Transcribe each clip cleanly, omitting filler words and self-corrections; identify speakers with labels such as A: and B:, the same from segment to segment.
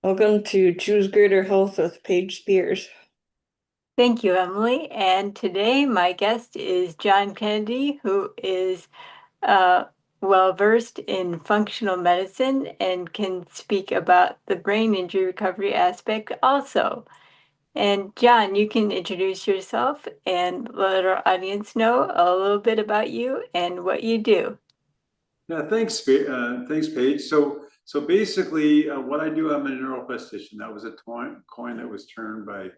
A: Welcome to Choose Greater Health with Paige Speers.
B: Thank you, Emily. And today my guest is John Kennedy, who is uh, well versed in functional medicine and can speak about the brain injury recovery aspect also. And John, you can introduce yourself and let our audience know a little bit about you and what you do.
C: Yeah, thanks, Paige. So basically, what I do, I'm a neuroplastician. That was a coin that was turned by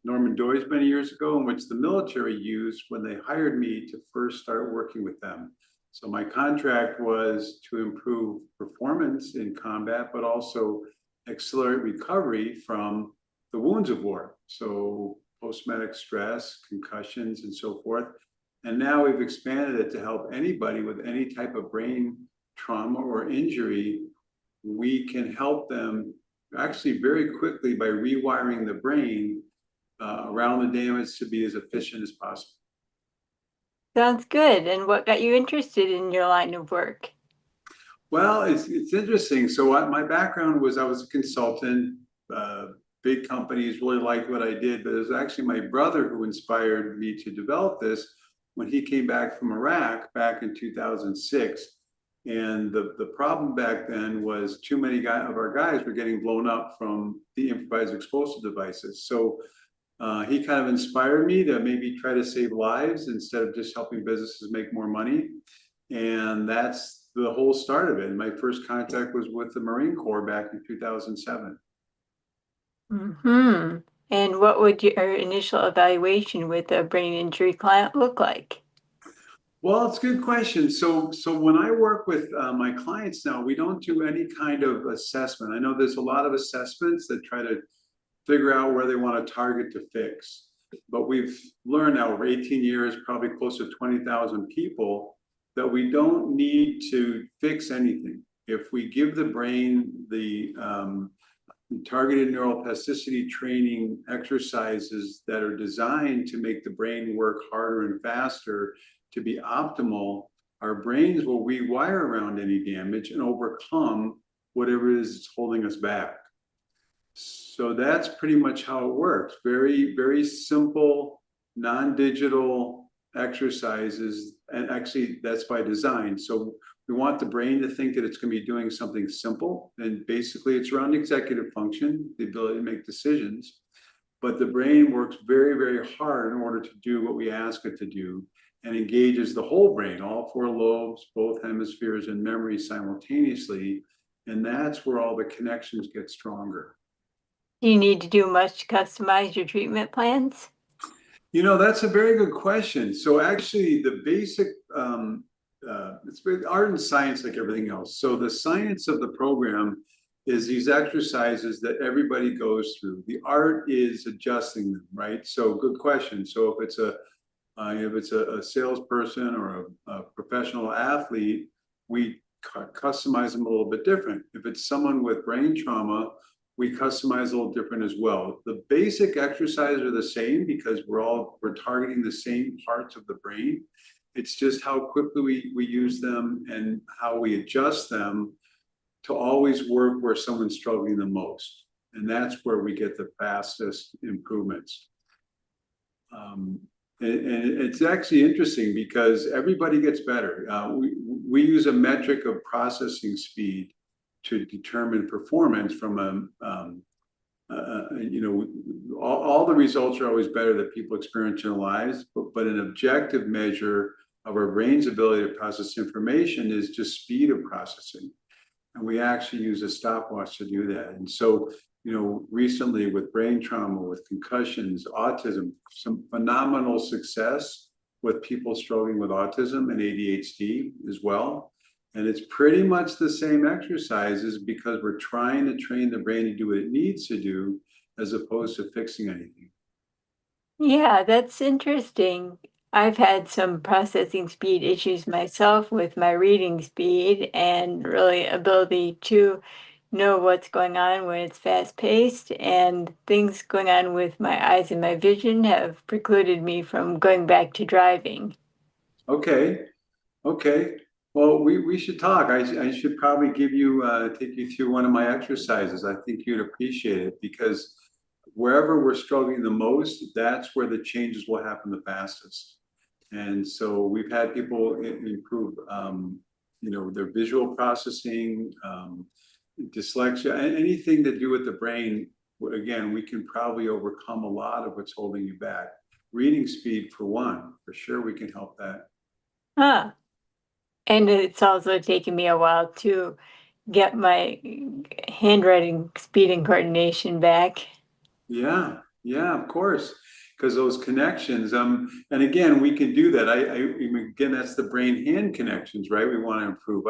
C: Norman Doidge many years ago, in which the military used when they hired me to first start working with them. So my contract was to improve performance in combat, but also accelerate recovery from the wounds of war. So post-traumatic stress, concussions, and so forth. And now we've expanded it to help anybody with any type of brain trauma or injury. We can help them actually very quickly by rewiring the brain around the damage to be as efficient as possible.
B: Sounds good. And what got you interested in your line of work?
C: Well, it's interesting. So my background was I was a consultant. Uh, Big companies really liked what I did, but it was actually my brother who inspired me to develop this when he came back from Iraq back in 2006. And the problem back then was too many of our guys were getting blown up from the improvised explosive devices. So he kind of inspired me to maybe try to save lives instead of just helping businesses make more money. And that's the whole start of it. And my first contact was with the Marine Corps back in 2007.
B: Hmm. And what would your initial evaluation with a brain injury client look like?
C: Well, it's a good question. So when I work with my clients now, we don't do any kind of assessment. I know there's a lot of assessments that try to figure out where they want to target to fix. But we've learned now over 18 years, probably close to 20,000 people, that we don't need to fix anything. If we give the brain the targeted neuroplasticity training exercises that are designed to make the brain work harder and faster to be optimal, our brains will rewire around any damage and overcome whatever it is that's holding us back. So that's pretty much how it works. Very, very simple, non-digital exercises. And actually, that's by design. So we want the brain to think that it's going to be doing something simple. And basically, it's around executive function, the ability to make decisions. But the brain works very, very hard in order to do what we ask it to do and engages the whole brain, all four lobes, both hemispheres, and memory simultaneously. And that's where all the connections get stronger.
B: Do you need to do much to customize your treatment plans?
C: You know, that's a very good question. So actually, the basic, it's art and science like everything else. So the science of the program is these exercises that everybody goes through. The art is adjusting them, right? So good question. So if it's a salesperson or a professional athlete, we customize them a little bit different. If it's someone with brain trauma, we customize a little different as well. The basic exercises are the same because we're targeting the same parts of the brain. It's just how quickly we use them and how we adjust them to always work where someone's struggling the most. And that's where we get the fastest improvements. And it's actually interesting because everybody gets better. We use a metric of processing speed to determine performance from all the results are always better that people experience in their lives, but an objective measure of our brain's ability to process information is just speed of processing. And we actually use a stopwatch to do that. And so, recently with brain trauma, with concussions, autism, some phenomenal success with people struggling with autism and ADHD as well. And it's pretty much the same exercises because we're trying to train the brain to do what it needs to do as opposed to fixing anything.
B: Yeah, that's interesting. I've had some processing speed issues myself with my reading speed and really ability to know what's going on when it's fast paced, and things going on with my eyes and my vision have precluded me from going back to driving.
C: Okay, okay. Well, we should talk. I should probably give you, take you through one of my exercises. I think you'd appreciate it because wherever we're struggling the most, that's where the changes will happen the fastest. And so we've had people improve, their visual processing, dyslexia, anything to do with the brain. Again, we can probably overcome a lot of what's holding you back. Reading speed, for one, for sure, we can help that.
B: Huh. And it's also taken me a while to get my handwriting speed and coordination back.
C: Yeah, yeah, of course, because those connections, and again, we can do that. Again, that's the brain-hand connections, right? We want to improve.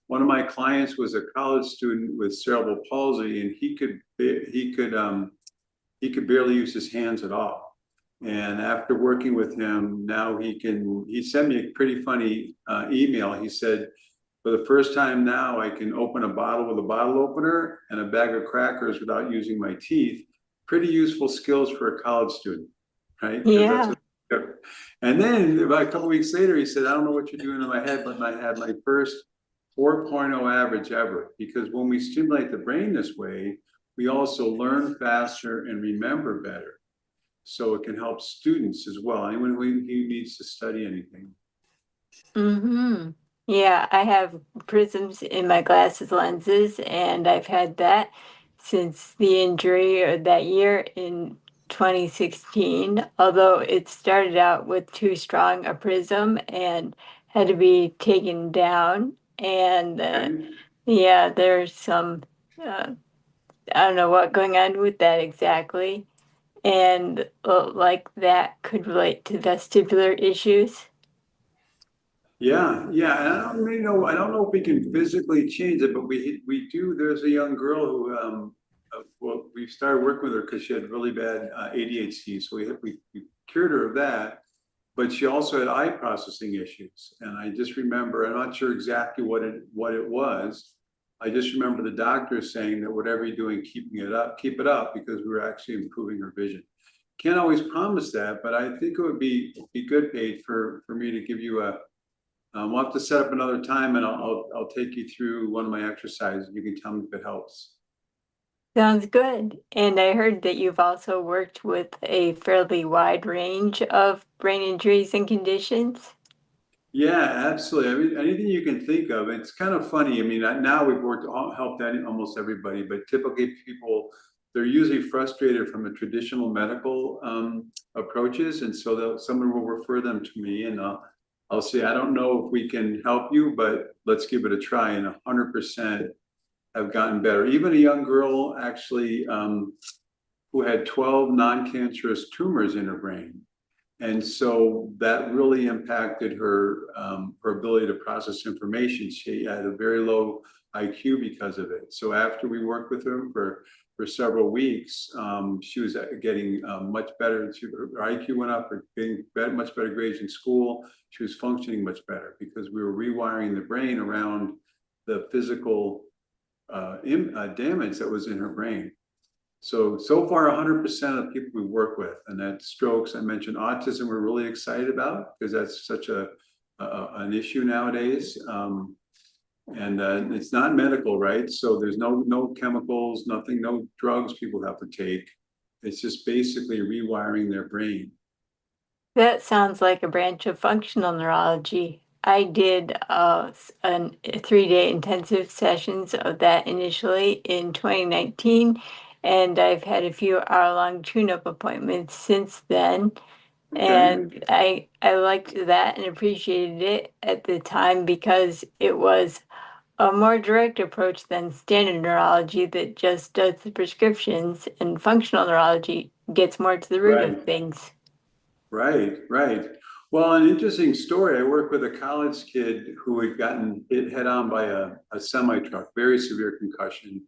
C: One of my clients was a college student with cerebral palsy, and he could barely use his hands at all. And after working with him, now he sent me a pretty funny email. He said, for the first time now, I can open a bottle with a bottle opener and a bag of crackers without using my teeth. Pretty useful skills for a college student, right? Because that's
B: Yeah.
C: what. And then about a couple of weeks later, he said, I don't know what you're doing in my head, but I had my first 4.0 average ever. Because when we stimulate the brain this way, we also learn faster and remember better. So it can help students as well. Anyone who needs to study anything.
B: Mm-hmm. Yeah, I have prisms in my glasses lenses, and I've had that since the injury or that year in 2016, although it started out with too strong a prism and had to be taken down. And
C: Okay.
B: yeah, there's some, uh, I don't know what going on with that exactly. And like that could relate to vestibular issues.
C: Yeah, yeah. And I don't know if we can physically change it, but we do. There's a young girl who well, we started working with her because she had really bad ADHD. So we cured her of that, but she also had eye processing issues. And I just remember, I'm not sure exactly what it was. I just remember the doctor saying that whatever you're doing, keep it up, because we were actually improving her vision. Can't always promise that, but I think it would be good, Paige, for me to give you a. We'll have to set up another time, and I'll take you through one of my exercises. You can tell me if it helps.
B: Sounds good. And I heard that you've also worked with a fairly wide range of brain injuries and conditions.
C: Yeah, absolutely. I mean, anything you can think of. It's kind of funny. I mean, now we've helped almost everybody, but typically people, they're usually frustrated from a traditional medical approaches, and so someone will refer them to me, and I'll say, I don't know if we can help you, but let's give it a try. And 100% have gotten better. Even a young girl actually who had 12 non-cancerous tumors in her brain. And so that really impacted her her ability to process information. She had a very low IQ because of it. So after we worked with her for several weeks, she was getting much better. Her IQ went up, getting much better grades in school. She was functioning much better because we were rewiring the brain around the physical damage that was in her brain. So far, 100% of people we work with, and that strokes, I mentioned autism, we're really excited about because that's such an issue nowadays. And it's not medical, right? So there's no chemicals, nothing, no drugs people have to take. It's just basically rewiring their brain.
B: That sounds like a branch of functional neurology. I did a 3-day intensive sessions of that initially in 2019, and I've had a few hour-long tune-up appointments since then.
C: Okay.
B: And I liked that and appreciated it at the time because it was a more direct approach than standard neurology that just does the prescriptions, and functional neurology gets more to the root of
C: Right.
B: things.
C: Right. Well, an interesting story. I worked with a college kid who had gotten hit head on by a semi truck, very severe concussion.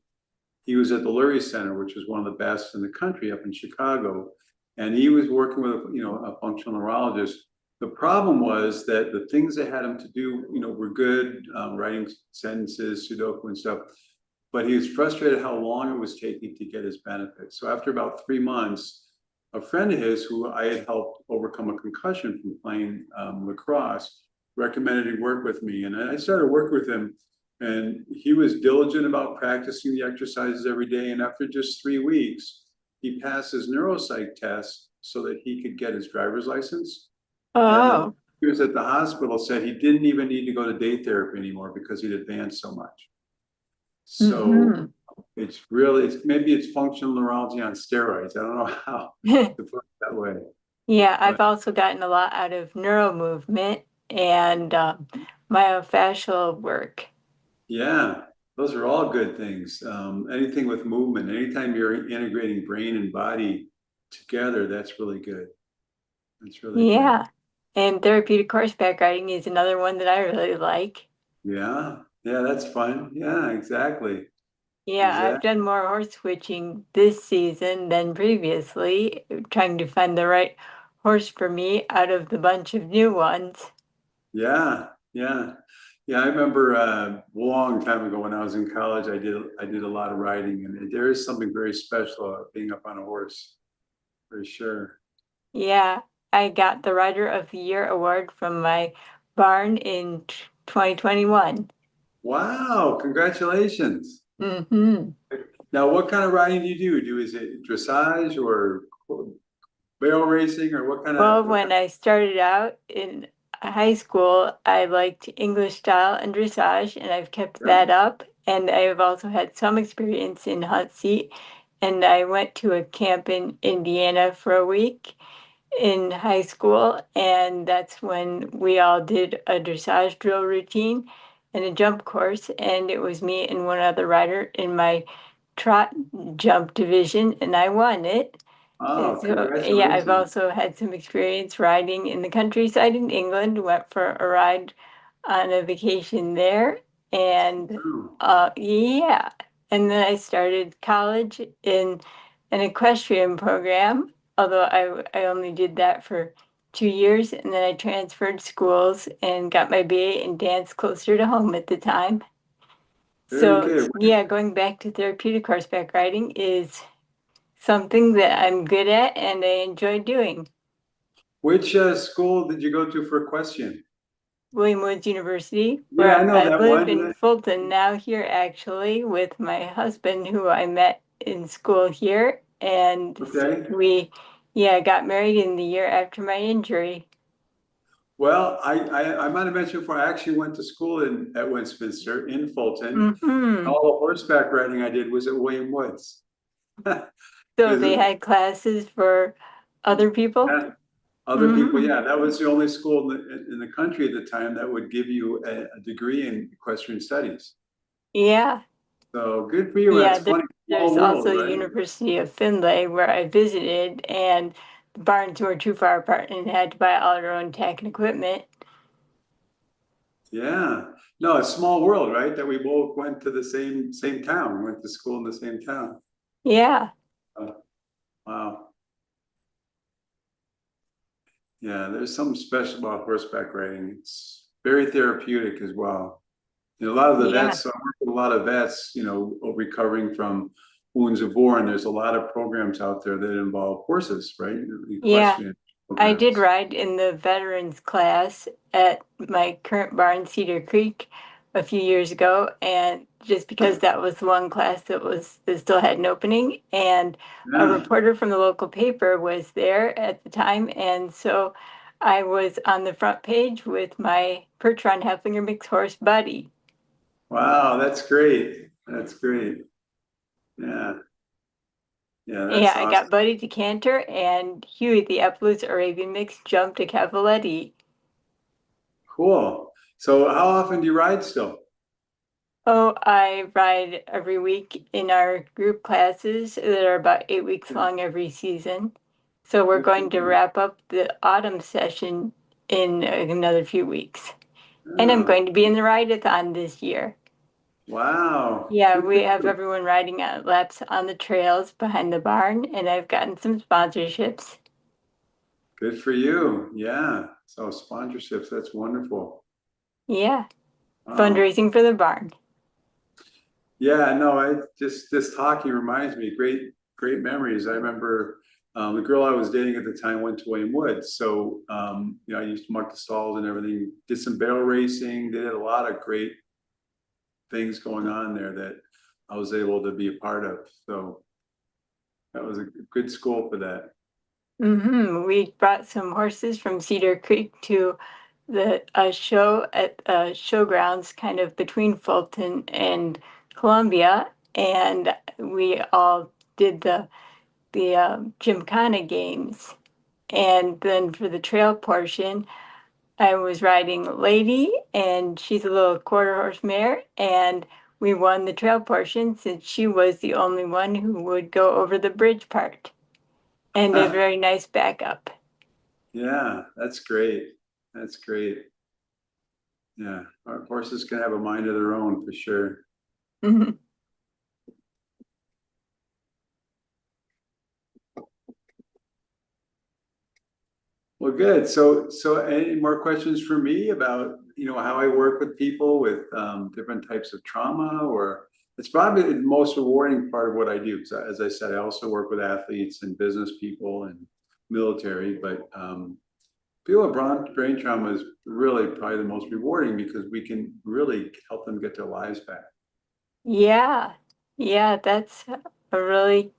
C: He was at the Lurie Center, which is one of the best in the country up in Chicago. And he was working with a functional neurologist. The problem was that the things they had him to do, were good, writing sentences, Sudoku and stuff. But he was frustrated how long it was taking to get his benefits. So after about 3 months, a friend of his who I had helped overcome a concussion from playing lacrosse recommended he work with me, and I started working with him, and he was diligent about practicing the exercises every day. And after just 3 weeks, he passed his neuropsych test so that he could get his driver's license. And the
B: Oh,
C: doctors at the hospital said he didn't even need to go to day therapy anymore because he'd advanced so much. So
B: mhm.
C: it's really, maybe it's functional neurology on steroids. I don't know how to put it that way.
B: Yeah, I've
C: But
B: also gotten a lot out of neuro movement and myofascial work.
C: yeah, those are all good things. Anything with movement, anytime you're integrating brain and body together, that's really good. That's really good.
B: Yeah, and therapeutic horseback riding is another one that I really like.
C: Yeah, yeah, that's fun. Yeah, exactly.
B: Yeah, I've
C: Exactly.
B: done more horse switching this season than previously, trying to find the right horse for me out of the bunch of new ones.
C: Yeah, yeah. Yeah, I remember a long time ago when I was in college, I did a lot of riding, and there is something very special about being up on a horse, for sure.
B: Yeah, I got the Rider of the Year award from my barn in 2021.
C: Wow, congratulations.
B: Hmm.
C: Now, what kind of riding do you do? Is it dressage or barrel racing, or
B: Well,
C: what
B: when
C: kind
B: I started out in high school, I liked English style and dressage, and I've kept
C: of,
B: that up. And I've also had some experience in hot seat. And I went to a camp in Indiana for a week in high school, and that's when we all did a dressage drill routine and a jump course. And it was me and one other rider in my trot jump division, and I won it. And
C: Oh,
B: so, yeah, I've
C: congratulations.
B: also had some experience riding in the countryside in England. Went for a ride on a vacation there. And
C: Oh,
B: yeah, and then I started college in an equestrian program, although I only did that for 2 years. And then I transferred schools and got my BA in dance closer to home at the time.
C: very
B: So,
C: good.
B: yeah, going back to therapeutic horseback riding is something that I'm good at and I enjoy doing.
C: Which school did you go to for equestrian?
B: William Woods University,
C: Yeah, I
B: where
C: know
B: I
C: that
B: live
C: one.
B: in Fulton now, here actually, with my husband, who I met in school here. And
C: Okay.
B: we, yeah, got married in the year after my injury.
C: Well, I might have mentioned before, I actually went to school at Westminster in Fulton.
B: Hmm.
C: All the horseback riding I did was at William Woods.
B: So they
C: Because
B: had classes for other people.
C: other people,
B: Hmm.
C: yeah, that was the only school in the country at the time that would give you a degree in equestrian studies.
B: Yeah.
C: So good for you.
B: Yeah,
C: That's funny.
B: there's
C: Small
B: also
C: world,
B: the
C: right?
B: University of Findlay where I visited, and the barns were too far apart and had to buy all our own tech and equipment.
C: Yeah. No, it's small world, right? That we both went to the same town. We went to school in the same town.
B: Yeah,
C: Oh, wow. Yeah, there's something special about horseback riding. It's very therapeutic as well. A lot of the
B: yeah,
C: vets, so I work with a lot of vets, recovering from wounds of war, and there's a lot of programs out there that involve horses, right?
B: yeah.
C: Equestrian
B: I did
C: programs.
B: ride in the veterans class at my current barn, Cedar Creek, a few years ago, and just because that was the one class that still had an opening, and a
C: Yeah.
B: reporter from the local paper was there at the time, and so I was on the front page with my Percheron Heflinger mixed horse Buddy.
C: Wow, that's great. That's great. Yeah. Yeah,
B: Yeah,
C: that's
B: I got
C: awesome.
B: Buddy to canter, and Huey, the Epalus Arabian mix, jumped to Cavaletti.
C: Cool. So how often do you ride still?
B: Oh, I ride every week in our group classes that are about 8 weeks
C: Good,
B: long every season. So we're
C: good for
B: going to
C: you.
B: wrap up the autumn session in another few weeks. And I'm
C: Oh,
B: going to be in the ride-a-thon this year.
C: wow.
B: Yeah,
C: Good for
B: we have
C: you.
B: everyone riding laps on the trails behind the barn, and I've gotten some sponsorships.
C: Good for you. Yeah. So sponsorships, that's wonderful.
B: Yeah,
C: Wow.
B: fundraising for the barn.
C: Yeah, no, I just this talking reminds me great memories. I remember The girl I was dating at the time went to William Woods. So, I used to mark the stalls and everything, did some barrel racing, did a lot of great things going on there that I was able to be a part of. So that was a good school for that.
B: We brought some horses from Cedar Creek to the show at showgrounds kind of between Fulton and Columbia, and we all did the Gymkhana games. And then for the trail portion, I was riding Lady, and she's a little quarter horse mare, and we won the trail portion since she was the only one who would go over the bridge part, and a very nice backup.
C: Yeah, that's great. That's great. Yeah, our horses can have a mind of their own for sure.
B: Mhm.
C: Well, good. So any more questions for me about, how I work with people with different types of trauma? Or it's probably the most rewarding part of what I do. Because as I said, I also work with athletes and business people and military, but people with brain trauma is really probably the most rewarding because we can really help them get their lives back.
B: Yeah, yeah, that's a really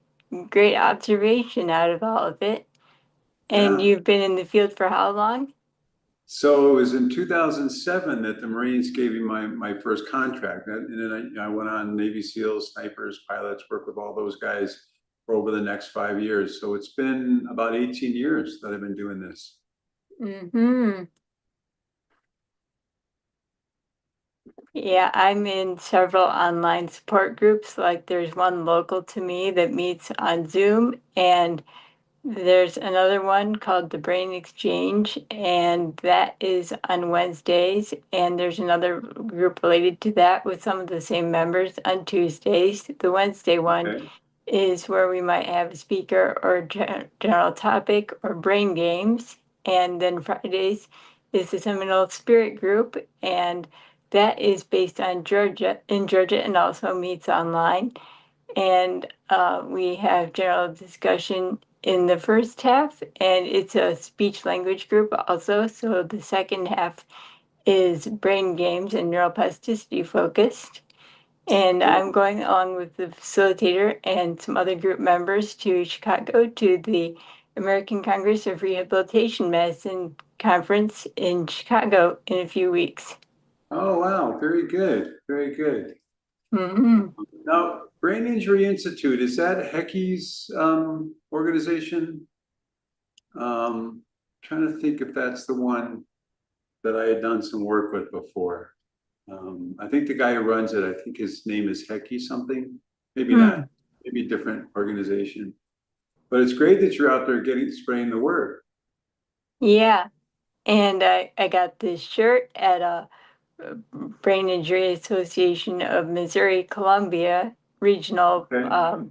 B: great observation out of all of it. And
C: Yeah.
B: you've been in the field for how long?
C: So it was in 2007 that the Marines gave me my first contract. And then I went on Navy SEALs, snipers, pilots, worked with all those guys for over the next 5 years. So it's been about 18 years that I've been doing this.
B: Mm-hmm. Yeah, I'm in several online support groups. Like there's one local to me that meets on Zoom, and there's another one called the Brain Exchange, and that is on Wednesdays. And there's another group related to that with some of the same members on Tuesdays. The Wednesday one
C: Okay.
B: is where we might have a speaker or general topic or brain games. And then Fridays is the Seminole Spirit Group, and that is based on Georgia, and also meets online. And we have general discussion in the first half, and it's a speech language group also. So the second half is brain games and neuroplasticity focused. And I'm going along with the facilitator and some other group members to Chicago to the American Congress of Rehabilitation Medicine conference in Chicago in a few weeks.
C: Oh, wow. Very good. Very good.
B: Mm-hmm.
C: Now, Brain Injury Institute, is that Hecky's organization? Trying to think if that's the one that I had done some work with before. I think the guy who runs it, I think his name is Hecky something. Maybe not. Maybe a different organization. But it's great that you're out there spreading the word.
B: Yeah. And I got this shirt at a Brain Injury Association of Missouri Columbia regional
C: Okay.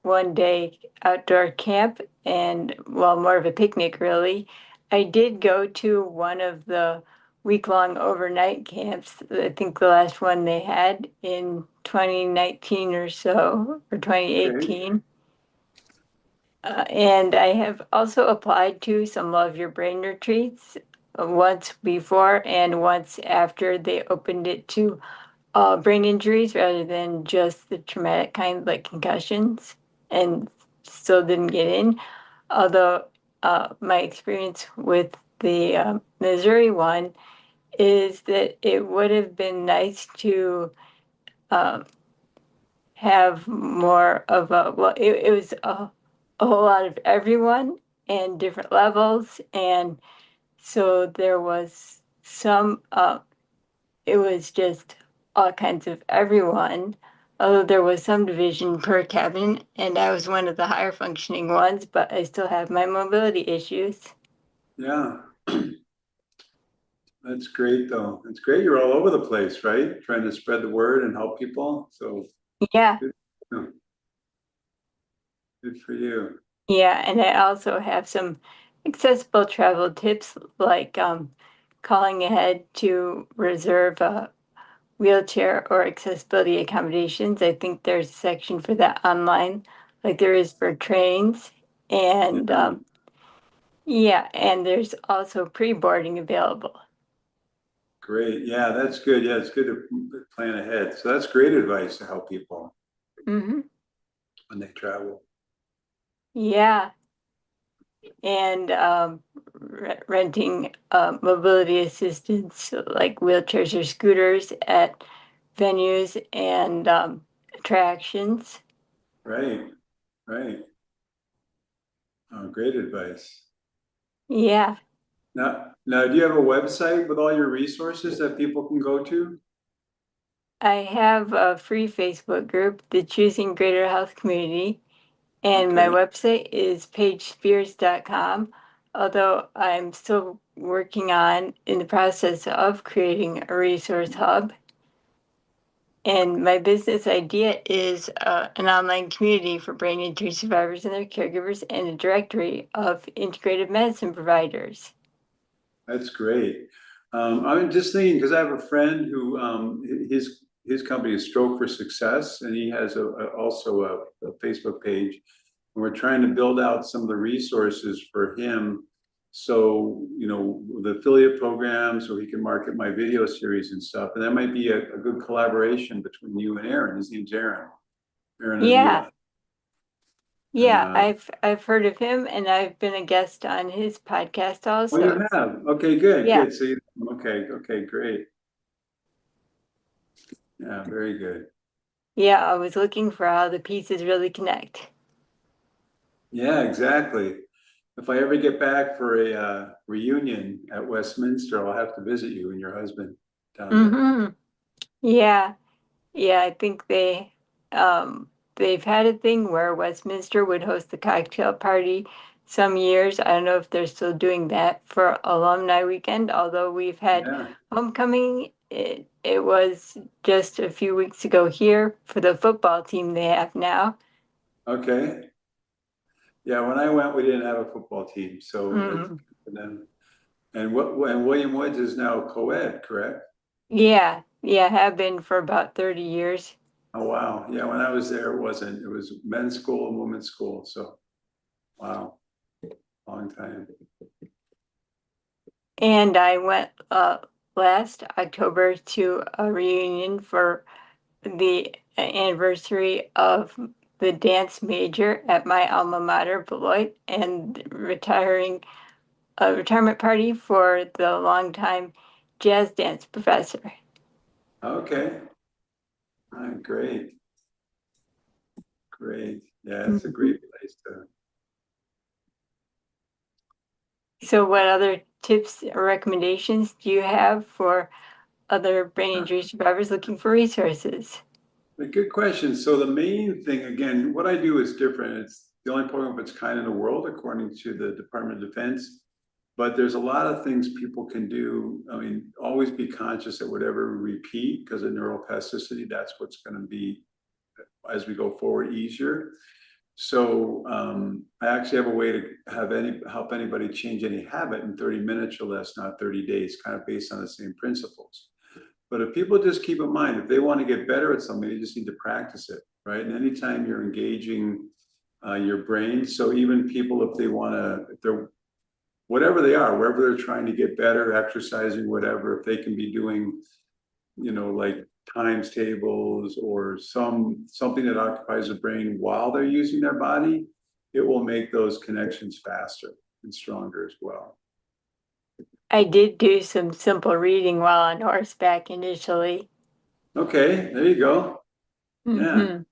B: one day outdoor camp, and well, more of a picnic really. I did go to one of the week-long overnight camps. I think the last one they had in 2019 or so, or
C: Okay.
B: 2018. And I have also applied to some Love Your Brain retreats once before and once after they opened it to brain injuries rather than just the traumatic kind like concussions, and still didn't get in. Although my experience with the Missouri one is that it would have been nice to um, have more of a, well, it was a whole lot of everyone and different levels. And so there was some, it was just all kinds of everyone, although there was some division per cabin, and I was one of the higher functioning ones, but I still have my mobility issues.
C: Yeah. That's great though. It's great. You're all over the place, right? Trying to spread the word and help people. So
B: Yeah,
C: good, good for you.
B: yeah, and I also have some accessible travel tips like calling ahead to reserve a wheelchair or accessibility accommodations. I think there's a section for that online, like there is for trains. And
C: Yeah.
B: yeah, and there's also pre-boarding available.
C: Great. Yeah, that's good. Yeah, it's good to plan ahead. So that's great advice to help people
B: Hmm.
C: when they travel.
B: Yeah, and renting mobility assistance like wheelchairs or scooters at venues and attractions.
C: Right, right. Oh, great advice.
B: Yeah,
C: Now, do you have a website with all your resources that people can go to?
B: I have a free Facebook group, the Choosing Greater Health Community, and my
C: Okay.
B: website is paigespears.com, although I'm still working on in the process of creating a resource hub. And my business idea is an online community for brain injury survivors and their caregivers and a directory of integrative medicine providers.
C: That's great. I'm just thinking because I have a friend who his company is Stroke for Success, and he has also a Facebook page. And we're trying to build out some of the resources for him. So, the affiliate program, so he can market my video series and stuff. And that might be a good collaboration between you and Aaron. His name's Aaron
B: Yeah,
C: Avila. And
B: yeah, I've heard of him and I've been a guest on his podcast
C: oh, you
B: also.
C: have? Okay, good,
B: Yeah.
C: good. So okay, great. Yeah, very good.
B: Yeah, I was looking for how the pieces really connect.
C: Yeah, exactly. If I ever get back for a reunion at Westminster, I'll have to visit you and your husband down there.
B: Mm-hmm. Yeah, yeah, I think they've had a thing where Westminster would host the cocktail party some years. I don't know if they're still doing that for alumni weekend, although we've had
C: Yeah,
B: homecoming. It was just a few weeks ago here for the football team they have now.
C: okay. Yeah, when I went, we didn't have a football team, so that's
B: Mm.
C: good for them. And William Woods is now co-ed, correct?
B: Yeah, yeah, have been for about 30 years.
C: Oh, wow. Yeah, when I was there, it wasn't. It was men's school and women's school. So, wow, long time.
B: And I went last October to a reunion for the anniversary of the dance major at my alma mater, Beloit, and retiring a retirement party for the longtime jazz dance professor.
C: Okay. All right, great. Great. Yeah, it's a
B: Mhm.
C: great place to.
B: So, what other tips or recommendations do you have for other brain injury survivors looking for resources?
C: A good question. So the main thing, again, what I do is different. It's the only program of its kind in the world, according to the Department of Defense. But there's a lot of things people can do. I mean, always be conscious that whatever we repeat, because of neuroplasticity, that's what's going to be, as we go forward, easier. So I actually have a way to help anybody change any habit in 30 minutes or less, not 30 days, kind of based on the same principles. But if people just keep in mind, if they want to get better at something, they just need to practice it, right? And anytime you're engaging your brain, so even people, if they want to, if they're whatever they are, wherever they're trying to get better, exercising, whatever, if they can be doing, like times tables or something that occupies the brain while they're using their body, it will make those connections faster and stronger as well.
B: I did do some simple reading while on horseback initially.
C: Okay, there you go. Yeah.
B: Hmm.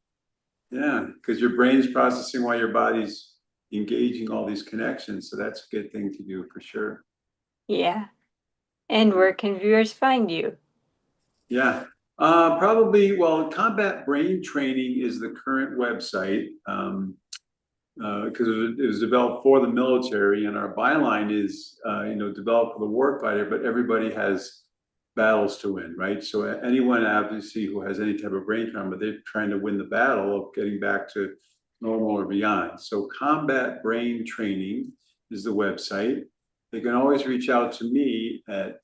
C: Yeah, because your brain's processing while your body's engaging all these connections. So that's a good thing to do for sure.
B: Yeah. And
C: Yeah.
B: where can viewers find you?
C: Yeah. Probably, well, Combat Brain Training is the current website because it was developed for the military, and our byline is, developed for the warfighter, but everybody has battles to win, right? So anyone obviously who has any type of brain trauma, they're trying to win the battle of getting back to normal or beyond. So Combat Brain Training is the website. They can always reach out to me at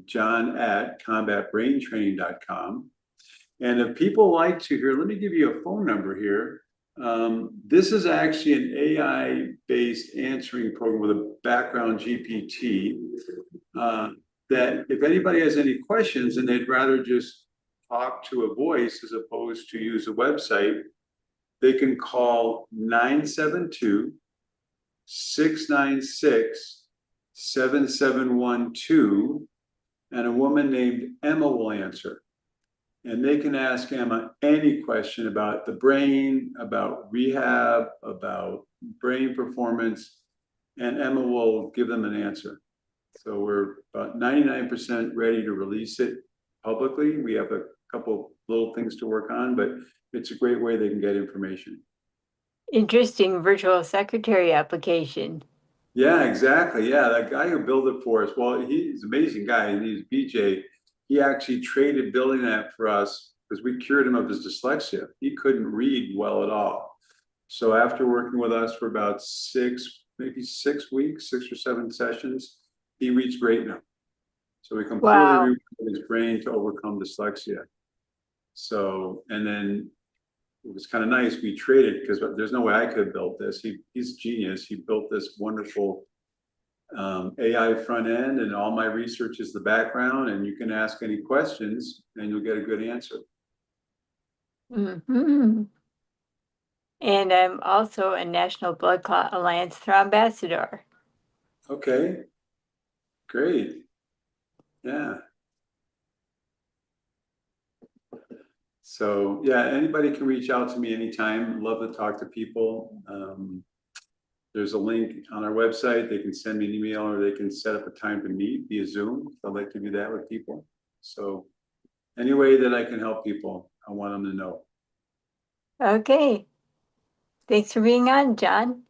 C: john@combatbraintraining.com. And if people like to hear, let me give you a phone number here. This is actually an AI-based answering program with a background GPT. That if anybody has any questions and they'd rather just talk to a voice as opposed to use a website, they can call 972-696-7712, and a woman named Emma will answer. And they can ask Emma any question about the brain, about rehab, about brain performance, and Emma will give them an answer. So we're about 99% ready to release it publicly. We have a couple little things to work on, but it's a great way they can get information.
B: Interesting virtual secretary application.
C: Yeah, exactly. Yeah, that guy who built it for us, well, he's an amazing guy, and he's BJ. He actually traded building that for us because we cured him of his dyslexia. He couldn't read well at all. So after working with us for about maybe 6 weeks, 6 or 7 sessions, he reads great now. So we completely
B: Wow.
C: rewired his brain to overcome dyslexia. So, and then it was kind of nice. We traded because there's no way I could have built this. He's a genius. He built this wonderful AI front end, and all my research is the background, and you can ask any questions and you'll get a good answer.
B: Mm-hmm. And I'm also a National Blood Clot Alliance Thrombassador.
C: Okay, great. Yeah. So yeah, anybody can reach out to me anytime. Love to talk to people. There's a link on our website. They can send me an email or they can set up a time to meet via Zoom. I like to do that with people. So any way that I can help people, I want them to know.
B: Okay. Thanks for being on, John.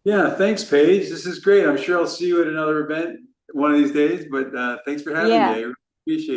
C: Yeah, thanks, Paige. This is great. I'm sure I'll see you at another event one of these days, but thanks for having me. I appreciate it.